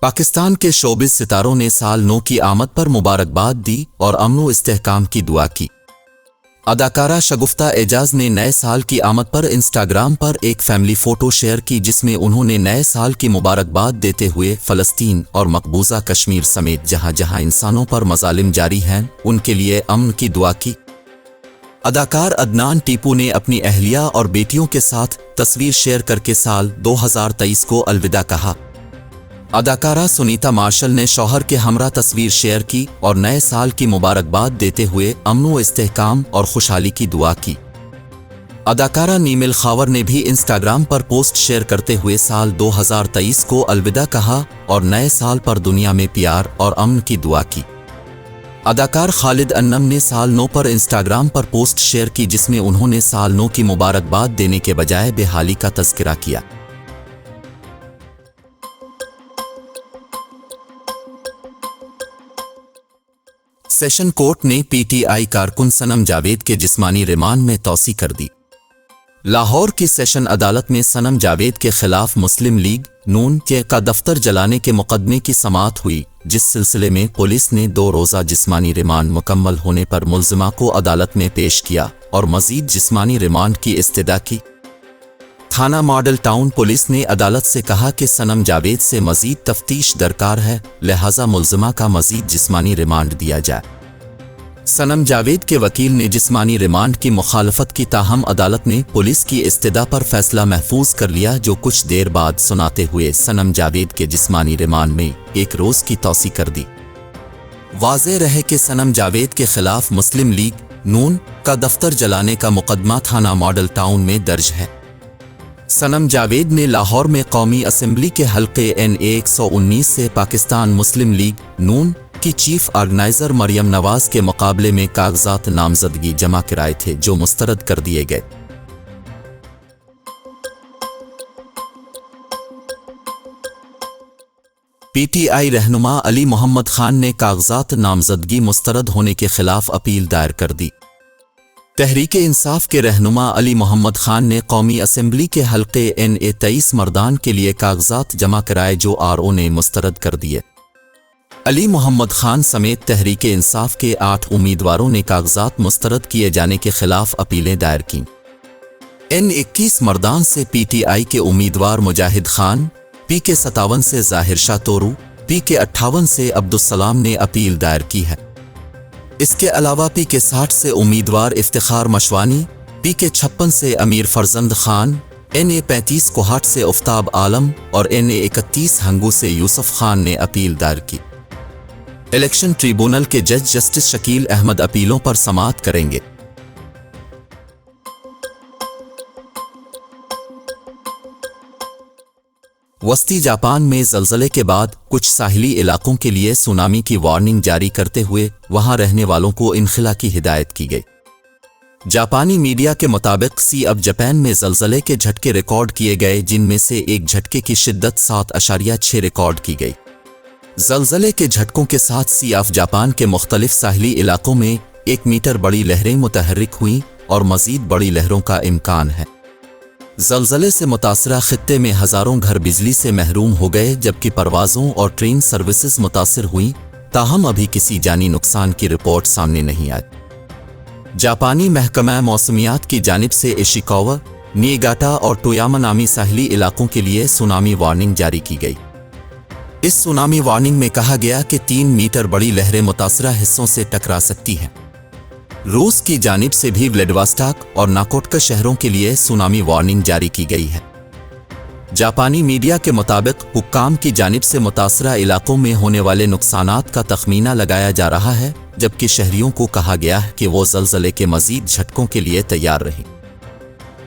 पाकिस्तान के शोबिज़ सितारों ने साल नौ की आमद पर मुबारकबाद दी और अमन व इस्तेहकाम की दुआ की। अदाकारा शगुफ्ता एजाज ने नए साल की आमद पर इंस्टाग्राम पर एक फैमिली फ़ोटो शेयर की, जिसमें उन्होंने नए साल की मुबारकबाद देते हुए फ़लस्तीन और मकबूजा कश्मीर समेत जहां जहां इंसानों पर मज़ालिम जारी हैं उनके लिए अमन की दुआ की। अदाकार अदनान टीपू ने अपनी अहलिया और बेटियों के साथ तस्वीर शेयर करके साल 2023 को अलविदा कहा। अदाकारा सुनीता मार्शल ने शौहर के हमरा तस्वीर शेयर की और नए साल की मुबारकबाद देते हुए अमन व इस्तेहकाम और खुशहाली की दुआ की। अदाकारा नीमिल खावर ने भी इंस्टाग्राम पर पोस्ट शेयर करते हुए साल 2023 को अलविदा कहा और नए साल पर दुनिया में प्यार और अमन की दुआ की। अदाकार खालिद अन्नम ने साल नौ पर इंस्टाग्राम पर पोस्ट शेयर की, जिसमें उन्होंने साल नौ की मुबारकबाद देने के बजाय बेहाली का तज़किरा किया। सेशन कोर्ट ने पीटीआई कारकुन सनम जावेद के जिस्मानी रिमांड में तौसी कर दी। लाहौर की सेशन अदालत में सनम जावेद के खिलाफ मुस्लिम लीग नून का दफ्तर जलाने के मुकदमे की समाअत हुई, जिस सिलसिले में पुलिस ने 2 रोज़ा जिस्मानी रिमांड मुकम्मल होने पर मुल्ज़िमा को अदालत में पेश किया और मज़ीद जिस्मानी रिमांड की इस्तदा की। थाना मॉडल टाउन पुलिस ने अदालत से कहा कि सनम जावेद से मज़ीद तफ्तीश दरकार है, लिहाजा मुल्ज़िमा का मज़ीद जिस्मानी रिमांड दिया जाए। सनम जावेद के वकील ने जिस्मानी रिमांड की मुखालफत की, ताहम अदालत ने पुलिस की इस्तदा पर फैसला महफूज कर लिया, जो कुछ देर बाद सुनाते हुए सनम जावेद के जिस्मानी रिमांड में 1 रोज़ की तौसी कर दी। वाज़ेह रहे कि सनम जावेद के खिलाफ मुस्लिम लीग नून का दफ्तर जलाने का मुकदमा थाना मॉडल टाउन में दर्ज है। सनम जावेद ने लाहौर में कौमी असम्बली के हल्के NA 119 से पाकिस्तान मुस्लिम लीग नून की चीफ ऑर्गेनाइजर मरियम नवाज के मुकाबले में कागजात नामजदगी जमा कराए थे, जो मुस्तरद कर दिए गए। पीटीआई रहनुमा अली मोहम्मद खान ने कागजात नामजदगी मुस्तरद होने के खिलाफ अपील दायर कर दी। तहरीक इंसाफ के रहनुमा अली मोहम्मद खान ने कौमी असम्बली के हल्के NA 23 मर्दान के लिए कागजात जमा कराए, जो RO ने मुस्तरद कर दिए। अली मोहम्मद खान समेत तहरीक इंसाफ के 8 उम्मीदवारों ने कागजात मुस्तरद किए जाने के खिलाफ अपीलें दायर कीं। N 21 मर्दान से PTI के उम्मीदवार मुजाहिद खान, PK 57 से ज़ाहिर शाह तोरू, PK 58 से अब्दुस्सलाम ने अपील दायर की है। इसके अलावा PK 60 से उम्मीदवार इफ्तिखार मशवानी, PK 56 से अमीर फरजंद खान, NA 35 कोहाट से उफ्ताब आलम और NA 31 हंगू से यूसुफ खान ने अपील दायर की। इलेक्शन ट्रिब्यूनल के जज जस्टिस शकील अहमद अपीलों पर समाअत करेंगे। वस्ती जापान में ज़लज़ले के बाद कुछ साहिली इलाकों के लिए सुनामी की वार्निंग जारी करते हुए वहां रहने वालों को इनखिला की हिदायत की गई। जापानी मीडिया के मुताबिक सी ऑफ जापान में ज़लज़ले के झटके रिकॉर्ड किए गए, जिनमें से एक झटके की शिद्दत 7.6 रिकॉर्ड की गई। ज़लज़ले के झटकों के साथ सी ऑफ जापान के मुख्तलिफ साहिली इलाकों में 1 मीटर बड़ी लहरें मुतहर्रिक हुईं और मज़ीद बड़ी लहरों का इम्कान है। ज़लज़ले से मुतासरा खित्ते में हज़ारों घर बिजली से महरूम हो गए, जबकि परवाज़ों और ट्रेन सर्विसेज मुतासिर हुईं, ताहम अभी किसी जानी नुकसान की रिपोर्ट सामने नहीं आई। जापानी महकमा मौसमियात की जानिब से इशिकावा, नियगाटा और टोयामा नामी साहिली इलाकों के लिए सुनामी वार्निंग जारी की गई। इस सुनामी वार्निंग में कहा गया कि 3 मीटर बड़ी लहरें मुतासरा हिस्सों से टकरा सकती हैं। रूस की जानिब से भी व्लादिवोस्टॉक और नाकोटका शहरों के लिए सुनामी वार्निंग जारी की गई है। जापानी मीडिया के मुताबिक हुक्काम की जानिब से मुतासरा इलाकों में होने वाले नुकसानात का तखमीना लगाया जा रहा है, जबकि शहरियों को कहा गया है कि वो ज़लज़ले के मज़ीद झटकों के लिए तैयार रहें।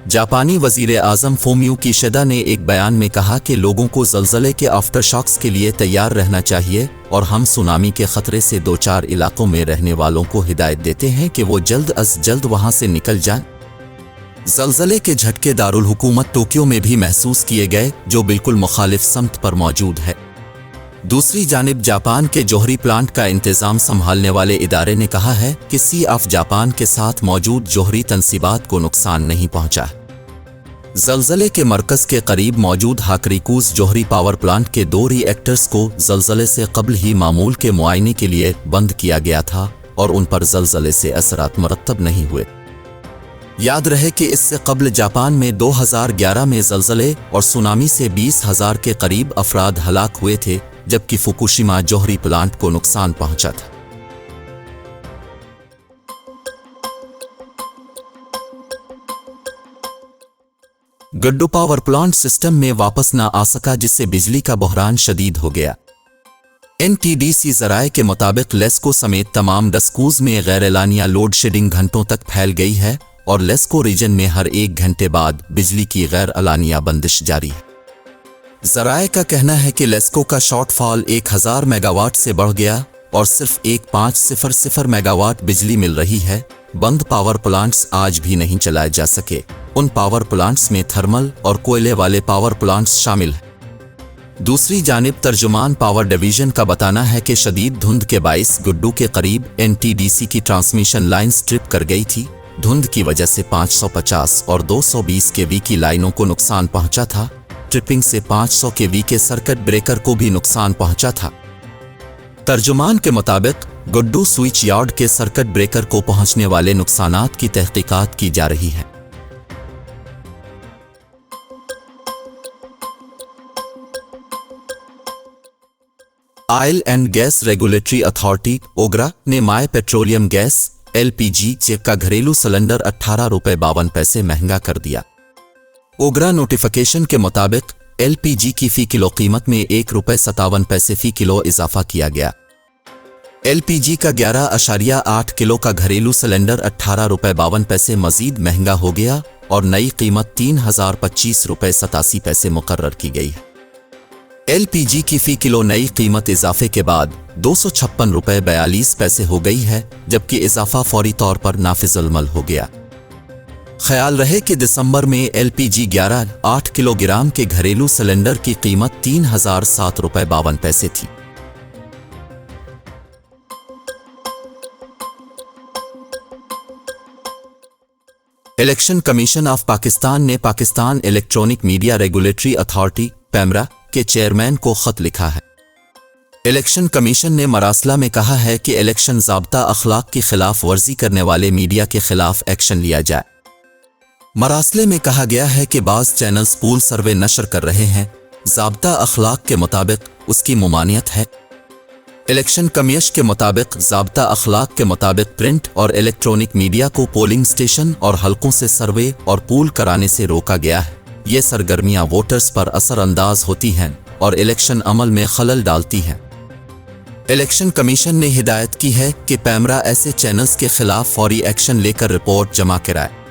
जापानी वज़ीर आज़म फूमियो किशिदा ने एक बयान में कहा कि लोगों को ज़लज़ले के आफ्टर शॉक्स के लिए तैयार रहना चाहिए और हम सुनामी के ख़तरे से 2-4 इलाकों में रहने वालों को हिदायत देते हैं कि वो जल्द अज जल्द वहां से निकल जाएं। ज़लज़ले के झटके दारुल हुकूमत टोक्यो में भी महसूस किए गए, जो बिल्कुल मुखालिफ समत पर मौजूद है। दूसरी जानिब जापान के जोहरी प्लांट का इंतज़ाम संभालने वाले इदारे ने कहा है कि सी ऑफ जापान के साथ मौजूद जोहरी तनसीबात को नुकसान नहीं पहुंचा। زلزلے کے مرکز کے قریب موجود ہاکریکوز جوہری پاور پلانٹ کے 2 ری ایکٹرز کو زلزلے سے قبل ہی معمول کے معائنے کے لیے بند کیا گیا تھا اور ان پر زلزلے سے اثرات مرتب نہیں ہوئے۔ یاد رہے کہ اس سے قبل جاپان میں 2011 میں زلزلے اور سونامی سے 20,000 کے قریب افراد ہلاک ہوئے تھے، جبکہ فوکوشیما جوہری پلانٹ کو نقصان پہنچا تھا۔ گڈو پاور پلانٹ سسٹم میں واپس نہ آ سکا، جس سے بجلی کا بحران شدید ہو گیا۔ NTDC ذرائع کے مطابق لیسکو سمیت تمام ڈسکوز میں غیر اعلانیہ لوڈ شیڈنگ گھنٹوں تک پھیل گئی ہے اور لیسکو ریجن میں ہر 1 گھنٹے بعد بجلی کی غیر اعلانیہ بندش جاری ہے۔ ذرائع کا کہنا ہے کہ لیسکو کا شارٹ فال 1000 میگا واٹ سے بڑھ گیا اور صرف 1500 میگا واٹ بجلی مل رہی ہے۔ بند پاور پلانٹس آج بھی نہیں چلائے جا سکے۔ ان پاور پلانٹس میں تھرمل اور کوئلے والے پاور پلانٹس شامل ہیں۔ دوسری جانب ترجمان پاور ڈویژن کا بتانا ہے کہ شدید دھند کے باعث گڈو کے قریب NTDC کی ٹرانسمیشن لائنز ٹرپ کر گئی تھی۔ دھند کی وجہ سے 550 اور 220 kV کی لائنوں کو نقصان پہنچا تھا۔ ٹرپنگ سے 500 kV کے سرکٹ بریکر کو بھی نقصان پہنچا تھا۔ ترجمان کے مطابق گڈو سوئچ یارڈ کے سرکٹ بریکر کو پہنچنے والے نقصانات کی تحقیقات کی جا رہی ہے۔ Oil and gas regulatory authority OGRA نے مائع پیٹرولیم گیس LPG کا گھریلو سلنڈر 18 روپے 52 پیسے مہنگا کر دیا۔ اوگرا نوٹیفیکیشن کے مطابق LPG کی فی کلو قیمت میں 1 روپے 57 پیسے فی کلو اضافہ کیا گیا۔ LPG کا 11.8 کلو کا گھریلو سلنڈر 18 روپے 52 پیسے مزید مہنگا ہو گیا اور نئی قیمت 3025 روپے 87 پیسے مقرر کی گئی ہے۔ LPG کی فی کلو نئی قیمت اضافے کے بعد 256 روپے 42 پیسے ہو گئی ہے، جبکہ اضافہ فوری طور پر نافذ العمل ہو گیا۔ خیال رہے کہ دسمبر میں LPG 11.8 کلو گرام کے گھریلو سلنڈر کی قیمت 3007 روپے 52 پیسے تھی۔ الیکشن کمیشن آف پاکستان نے Pakistan electronic media regulatory authority PEMRA کے چیئرمین کو خط لکھا ہے۔ الیکشن کمیشن نے مراسلہ میں کہا ہے کہ الیکشن ضابطہ اخلاق کی خلاف ورزی کرنے والے میڈیا کے خلاف ایکشن لیا جائے۔ مراسلے میں کہا گیا ہے کہ بعض چینلز پول سروے نشر کر رہے ہیں، ضابطہ اخلاق کے مطابق اس کی ممانعت ہے۔ الیکشن کمیشن کے مطابق ضابطہ اخلاق کے مطابق پرنٹ اور الیکٹرانک میڈیا کو پولنگ سٹیشن اور حلقوں سے سروے اور پول کرانے سے روکا گیا ہے۔ یہ سرگرمیاں ووٹرز پر اثر انداز ہوتی ہیں اور الیکشن عمل میں خلل ڈالتی ہیں۔ الیکشن کمیشن نے ہدایت کی ہے کہ پیمرا ایسے چینلز کے خلاف فوری ایکشن لے کر رپورٹ جمع کرائے۔